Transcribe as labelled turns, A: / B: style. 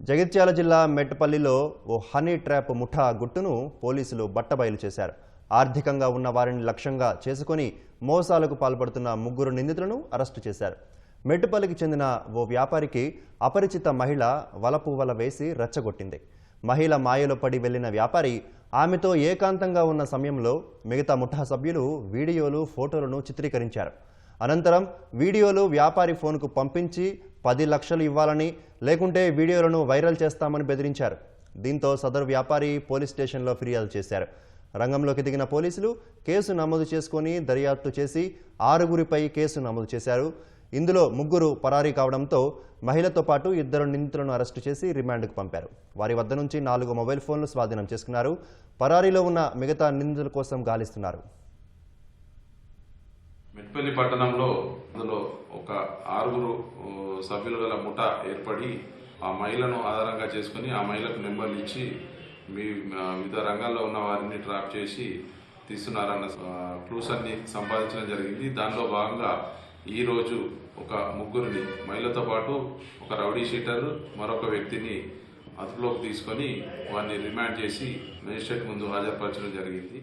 A: జగిత్యాల జిల్లా మెట్టపల్లిలో ఓ honey trap ముఠా గుట్టును పోలీసులు బట్టబయలు చేశారు. ఆర్థికంగా ఉన్న వారిని లక్ష్యంగా చేసుకొని మోసాలకు పాల్పడుతున్న ముగ్గురు నిందితులను అరెస్టు చేశారు. మెట్టపల్లికి చెందిన ఓ వ్యాపారికి అపరిచిత మహిళ వల వేసి రెచ్చగొట్టింది. మహిళ మాయలో పడి వెళ్లిన వ్యాపారి ఆమెతో ఏకాంతంగా ఉన్న సమయంలో మిగతా ముఠా సభ్యులు వీడియోలు, ఫోటోలను చిత్రీకరించారు. అనంతరం వీడియోలు వ్యాపారి ఫోన్కు పంపించి 10 లక్షలు ఇవ్వాలని లేకుంటే వీడియోలను వైరల్ చేస్తామని బెదిరించారు. దీంతో సదరు వ్యాపారి పోలీస్ స్టేషన్లో ఫిర్యాదు చేశారు. రంగంలోకి దిగిన పోలీసులు కేసు నమోదు చేసుకుని దర్యాప్తు చేసి 6గురిపై కేసు నమోదు చేశారు. ఇందులో 3 పరారీ కావడంతో మహిళతో పాటు 2 నిందితులను అరెస్టు చేసి రిమాండ్కు పంపారు. వారి వద్ద నుంచి 4 మొబైల్ ఫోన్లు స్వాధీనం చేసుకున్నారు. పరారీలో ఉన్న మిగతా నిందితుల కోసం గాలిస్తున్నారు.
B: మెట్పల్లి పట్టణంలో అందులో ఒక 6 సభ్యుల గల ముఠా ఏర్పడి ఆ మహిళను ఆధారంగా చేసుకుని ఆ మహిళకు నెంబర్లు ఇచ్చి వివిధ రంగాల్లో ఉన్న వారిని ట్రాప్ చేసి తీస్తున్నారన్న క్లూస్ అన్ని సంపాదించడం జరిగింది. దానిలో భాగంగా ఈరోజు ఒక 3గురిని మహిళతో పాటు ఒక రౌడీ షీటర్ మరొక వ్యక్తిని అదుపులోకి తీసుకొని వారిని రిమాండ్ చేసి మేజిస్ట్రేట్ ముందు హాజరుపరచడం జరిగింది.